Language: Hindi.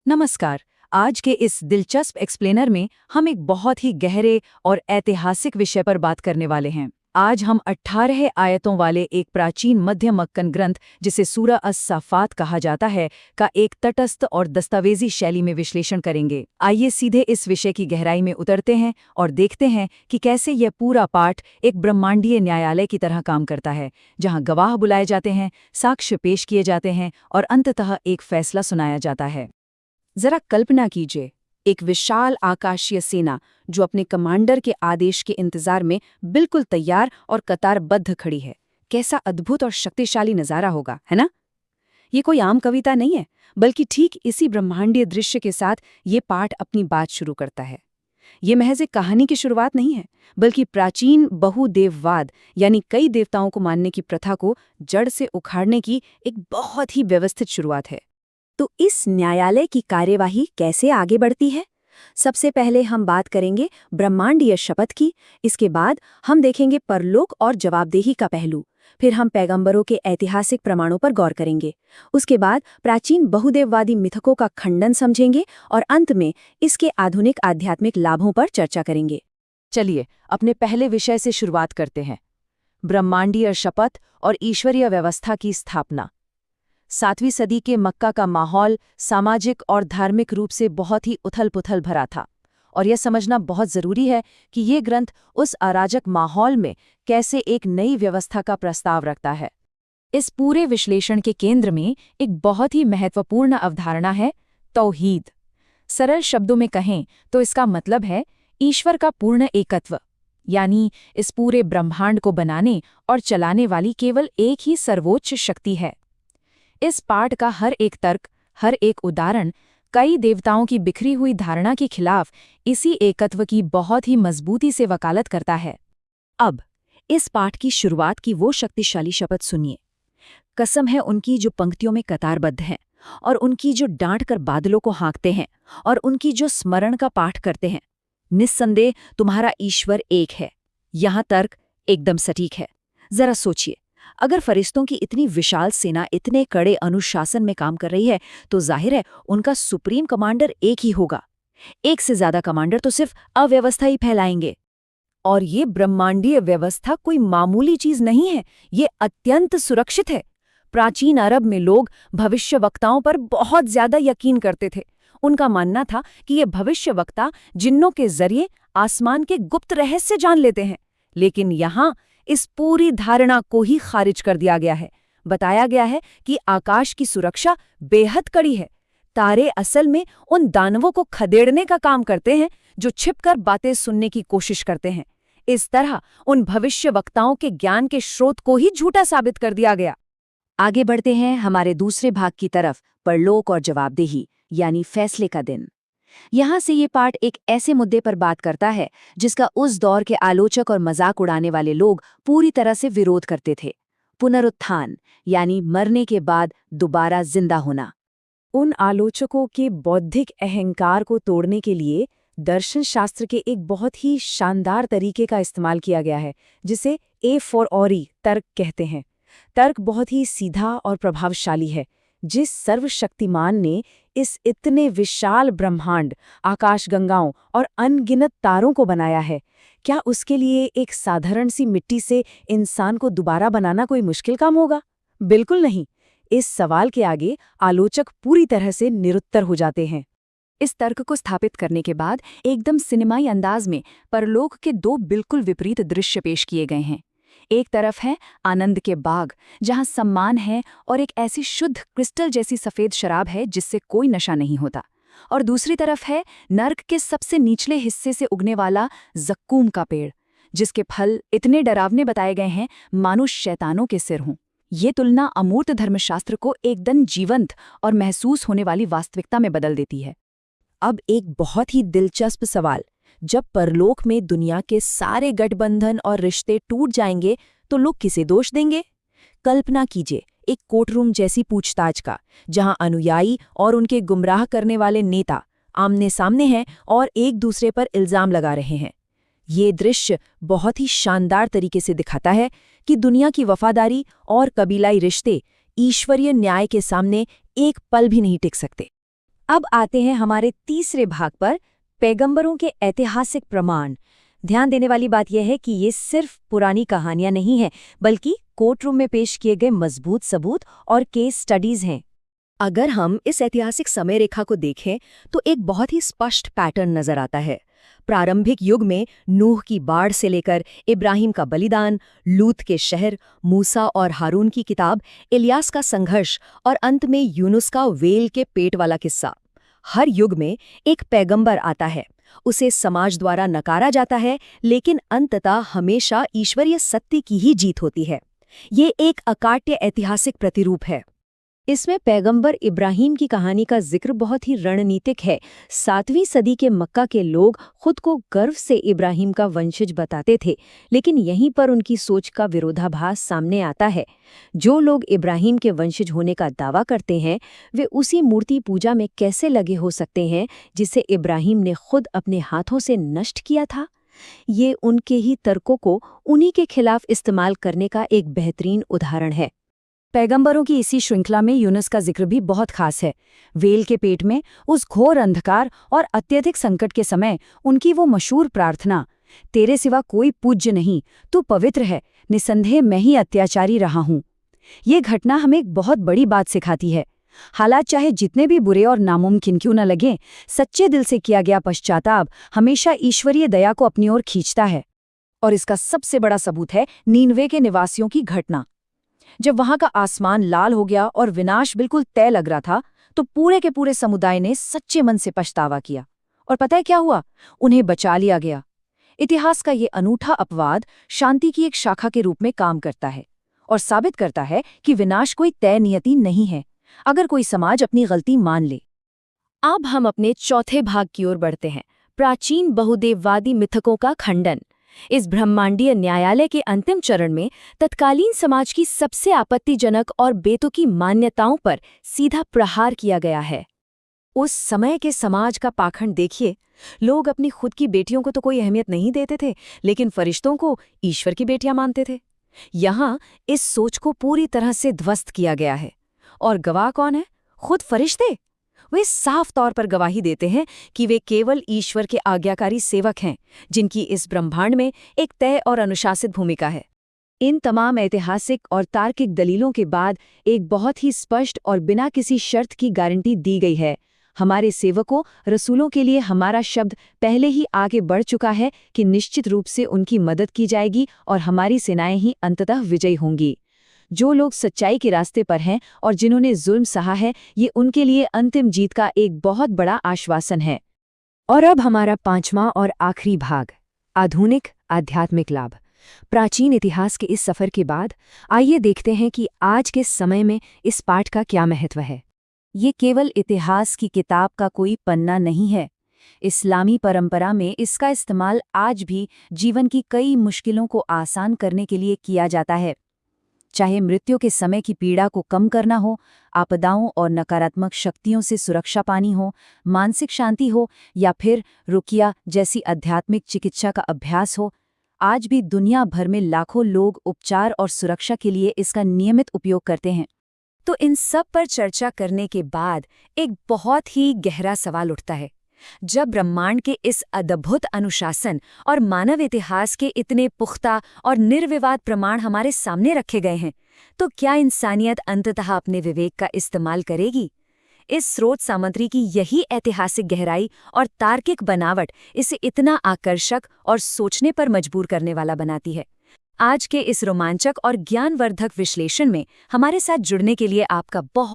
नमस्कार। आज के इस दिलचस्प एक्सप्लेनर में हम एक बहुत ही गहरे और ऐतिहासिक विषय पर बात करने वाले हैं। आज हम 18 आयतों वाले एक प्राचीन मध्य मक्कन ग्रंथ, जिसे सूरह अस-साफ़ात कहा जाता है, का एक तटस्थ और दस्तावेजी शैली में विश्लेषण करेंगे। आइए सीधे इस विषय की गहराई में उतरते हैं और देखते हैं कि कैसे यह पूरा पाठ एक ब्रह्मांडीय न्यायालय की तरह काम करता है, जहां गवाह बुलाए जाते हैं, साक्ष्य पेश किए जाते हैं और अंततः एक फैसला सुनाया जाता है। जरा कल्पना कीजिए, एक विशाल आकाशीय सेना जो अपने कमांडर के आदेश के इंतजार में बिल्कुल तैयार और कतारबद्ध खड़ी है। कैसा अद्भुत और शक्तिशाली नज़ारा होगा, है ना? ये कोई आम कविता नहीं है, बल्कि ठीक इसी ब्रह्मांडीय दृश्य के साथ ये पाठ अपनी बात शुरू करता है। ये महज एक कहानी की शुरुआत नहीं है, बल्कि प्राचीन बहुदेववाद यानी कई देवताओं को मानने की प्रथा को जड़ से उखाड़ने की एक बहुत ही व्यवस्थित शुरुआत है। तो इस न्यायालय की कार्यवाही कैसे आगे बढ़ती है? सबसे पहले हम बात करेंगे ब्रह्मांडीय शपथ की, इसके बाद हम देखेंगे परलोक और जवाबदेही का पहलू, फिर हम पैगंबरों के ऐतिहासिक प्रमाणों पर गौर करेंगे, उसके बाद प्राचीन बहुदेववादी मिथकों का खंडन समझेंगे और अंत में इसके आधुनिक आध्यात्मिक लाभों पर चर्चा करेंगे। चलिए अपने पहले विषय से शुरुआत करते हैं, ब्रह्मांडीय शपथ और ईश्वरीय व्यवस्था की स्थापना। 7वीं सदी के मक्का का माहौल सामाजिक और धार्मिक रूप से बहुत ही उथल-पुथल भरा था, और यह समझना बहुत जरूरी है कि ये ग्रंथ उस अराजक माहौल में कैसे एक नई व्यवस्था का प्रस्ताव रखता है। इस पूरे विश्लेषण के केंद्र में एक बहुत ही महत्वपूर्ण अवधारणा है, तौहीद। सरल शब्दों में कहें तो इसका मतलब है ईश्वर का पूर्ण एकत्व, यानी इस पूरे ब्रह्मांड को बनाने और चलाने वाली केवल एक ही सर्वोच्च शक्ति है। इस पाठ का हर एक तर्क, हर एक उदाहरण कई देवताओं की बिखरी हुई धारणा के खिलाफ इसी एकत्व की बहुत ही मजबूती से वकालत करता है। अब इस पाठ की शुरुआत की वो शक्तिशाली शपथ सुनिए। कसम है उनकी जो पंक्तियों में कतारबद्ध हैं, और उनकी जो डांट कर बादलों को हाँकते हैं, और उनकी जो स्मरण का पाठ करते हैं। निस्संदेह तुम्हारा ईश्वर एक है। यहाँ तर्क एकदम सटीक है। जरा सोचिए, अगर फरिश्तों की इतनी विशाल सेना इतने कड़े अनुशासन में काम कर रही है, तो जाहिर है उनका सुप्रीम कमांडर एक ही होगा। एक से ज्यादा कमांडर तो सिर्फ अव्यवस्था ही फैलाएंगे। और ये ब्रह्मांडीय व्यवस्था कोई मामूली चीज नहीं है, ये अत्यंत सुरक्षित है। प्राचीन अरब में लोग भविष्यवक्ताओं पर बहुत ज्यादा यकीन करते थे। उनका मानना था कि ये भविष्यवक्ता जिन्नों के जरिए आसमान के गुप्त रहस्य जान लेते हैं। लेकिन यहाँ इस पूरी धारणा को ही खारिज कर दिया गया है। बताया गया है कि आकाश की सुरक्षा बेहद कड़ी है। तारे असल में उन दानवों को खदेड़ने का काम करते हैं जो छिपकर बातें सुनने की कोशिश करते हैं। इस तरह उन भविष्यवक्ताओं के ज्ञान के स्रोत को ही झूठा साबित कर दिया गया। आगे बढ़ते हैं हमारे दूसरे भाग की तरफ, परलोक और जवाबदेही यानी फैसले का दिन। यहाँ से ये पाठ एक ऐसे मुद्दे पर बात करता है जिसका उस दौर के आलोचक और मजाक उड़ाने वाले लोग पूरी तरह से विरोध करते थे। पुनरुत्थान यानी मरने के बाद दोबारा जिंदा होना। उन आलोचकों के बौद्धिक अहंकार को तोड़ने के लिए दर्शन शास्त्र के एक बहुत ही शानदार तरीके का इस्तेमाल किया गया है, जिसे ए फॉर ऑरी तर्क कहते हैं। तर्क बहुत ही सीधा और प्रभावशाली है। जिस सर्वशक्तिमान ने इस इतने विशाल ब्रह्मांड, आकाशगंगाओं और अनगिनत तारों को बनाया है, क्या उसके लिए एक साधारण सी मिट्टी से इंसान को दोबारा बनाना कोई मुश्किल काम होगा? बिल्कुल नहीं। इस सवाल के आगे आलोचक पूरी तरह से निरुत्तर हो जाते हैं। इस तर्क को स्थापित करने के बाद एकदम सिनेमाई अंदाज में परलोक के दो बिल्कुल विपरीत दृश्य पेश किए गए हैं। एक तरफ है आनंद के बाग, जहां सम्मान है और एक ऐसी शुद्ध क्रिस्टल जैसी सफेद शराब है जिससे कोई नशा नहीं होता, और दूसरी तरफ है नर्क के सबसे निचले हिस्से से उगने वाला जक्कूम का पेड़, जिसके फल इतने डरावने बताए गए हैं मानो शैतानों के सिर हों। ये तुलना अमूर्त धर्मशास्त्र को एकदम जीवंत और महसूस होने वाली वास्तविकता में बदल देती है। अब एक बहुत ही दिलचस्प सवाल, जब परलोक में दुनिया के सारे गठबंधन और रिश्ते टूट जाएंगे तो लोग किसे दोष देंगे? कल्पना कीजिए एक कोर्टरूम जैसी पूछताछ का, जहां अनुयायी और उनके गुमराह करने वाले नेता आमने सामने हैं और एक दूसरे पर इल्जाम लगा रहे हैं। ये दृश्य बहुत ही शानदार तरीके से दिखाता है कि दुनिया की वफादारी और कबीलाई रिश्ते ईश्वरीय न्याय के सामने एक पल भी नहीं टिक सकते। अब आते हैं हमारे तीसरे भाग पर, पैगंबरों के ऐतिहासिक प्रमाण। ध्यान देने वाली बात यह है कि ये सिर्फ पुरानी कहानियां नहीं हैं, बल्कि कोर्टरूम में पेश किए गए मजबूत सबूत और केस स्टडीज हैं। अगर हम इस ऐतिहासिक समय रेखा को देखें तो एक बहुत ही स्पष्ट पैटर्न नजर आता है। प्रारंभिक युग में नूह की बाढ़ से लेकर इब्राहिम का बलिदान, लूत के शहर, मूसा और हारून की किताब, इलियास का संघर्ष और अंत में यूनुस का वेल के पेट वाला किस्सा। हर युग में एक पैगंबर आता है, उसे समाज द्वारा नकारा जाता है, लेकिन अंततः हमेशा ईश्वरीय सत्य की ही जीत होती है। ये एक अकाट्य ऐतिहासिक प्रतिरूप है। इसमें पैगंबर इब्राहिम की कहानी का जिक्र बहुत ही रणनीतिक है। 7वीं सदी के मक्का के लोग खुद को गर्व से इब्राहिम का वंशज बताते थे, लेकिन यहीं पर उनकी सोच का विरोधाभास सामने आता है। जो लोग इब्राहिम के वंशज होने का दावा करते हैं, वे उसी मूर्ति पूजा में कैसे लगे हो सकते हैं जिसे इब्राहिम ने खुद अपने हाथों से नष्ट किया था? ये उनके ही तर्कों को उन्हीं के खिलाफ इस्तेमाल करने का एक बेहतरीन उदाहरण है। पैगंबरों की इसी श्रृंखला में यूनुस का जिक्र भी बहुत खास है। वेल के पेट में उस घोर अंधकार और अत्यधिक संकट के समय उनकी वो मशहूर प्रार्थना, तेरे सिवा कोई पूज्य नहीं, तू पवित्र है, निसंदेह मैं ही अत्याचारी रहा हूँ। ये घटना हमें एक बहुत बड़ी बात सिखाती है। हालात चाहे जितने भी बुरे और नामुमकिन क्यों न लगें, सच्चे दिल से किया गया पश्चाताप हमेशा ईश्वरीय दया को अपनी ओर खींचता है। और इसका सबसे बड़ा सबूत है नीनवे के निवासियों की घटना। जब वहां का आसमान लाल हो गया और विनाश बिल्कुल तय लग रहा था, तो पूरे के पूरे समुदाय ने सच्चे मन से पछतावा किया। और पता है क्या हुआ? उन्हें बचा लिया गया। इतिहास का ये अनूठा अपवाद शांति की एक शाखा के रूप में काम करता है और साबित करता है कि विनाश कोई तय नियति नहीं है, अगर कोई समाज अपनी गलती मान ले। अब हम अपने चौथे भाग की ओर बढ़ते हैं, प्राचीन बहुदेववादी मिथकों का खंडन। इस ब्रह्मांडीय न्यायालय के अंतिम चरण में तत्कालीन समाज की सबसे आपत्तिजनक और बेतुकी मान्यताओं पर सीधा प्रहार किया गया है। उस समय के समाज का पाखंड देखिए। लोग अपनी खुद की बेटियों को तो कोई अहमियत नहीं देते थे, लेकिन फरिश्तों को ईश्वर की बेटियां मानते थे। यहाँ इस सोच को पूरी तरह से ध्वस्त किया गया है। और गवाह कौन है? खुद फरिश्ते। वे साफ तौर पर गवाही देते हैं कि वे केवल ईश्वर के आज्ञाकारी सेवक हैं, जिनकी इस ब्रह्मांड में एक तय और अनुशासित भूमिका है। इन तमाम ऐतिहासिक और तार्किक दलीलों के बाद एक बहुत ही स्पष्ट और बिना किसी शर्त की गारंटी दी गई है। हमारे सेवकों, रसूलों के लिए हमारा शब्द पहले ही आगे बढ़ चुका है कि निश्चित रूप से उनकी मदद की जाएगी और हमारी सेनाएं ही अंततः विजयी होंगी। जो लोग सच्चाई के रास्ते पर हैं और जिन्होंने जुल्म सहा है, ये उनके लिए अंतिम जीत का एक बहुत बड़ा आश्वासन है। और अब हमारा 5वां और आखिरी भाग, आधुनिक आध्यात्मिक लाभ। प्राचीन इतिहास के इस सफर के बाद आइए देखते हैं कि आज के समय में इस पाठ का क्या महत्व है। ये केवल इतिहास की किताब का कोई पन्ना नहीं है। इस्लामी परंपरा में इसका इस्तेमाल आज भी जीवन की कई मुश्किलों को आसान करने के लिए किया जाता है। चाहे मृत्यु के समय की पीड़ा को कम करना हो, आपदाओं और नकारात्मक शक्तियों से सुरक्षा पानी हो, मानसिक शांति हो, या फिर रुकिया जैसी आध्यात्मिक चिकित्सा का अभ्यास हो, आज भी दुनिया भर में लाखों लोग उपचार और सुरक्षा के लिए इसका नियमित उपयोग करते हैं। तो इन सब पर चर्चा करने के बाद एक बहुत ही गहरा सवाल उठता है। जब ब्रह्मांड के इस अद्भुत अनुशासन और मानव इतिहास के इतने पुख्ता और निर्विवाद प्रमाण हमारे सामने रखे गए हैं, तो क्या इंसानियत अंततः अपने विवेक का इस्तेमाल करेगी? इस स्रोत सामग्री की यही ऐतिहासिक गहराई और तार्किक बनावट इसे इतना आकर्षक और सोचने पर मजबूर करने वाला बनाती है। आज के इस रोमांचक और ज्ञानवर्धक विश्लेषण में हमारे साथ जुड़ने के लिए आपका बहुत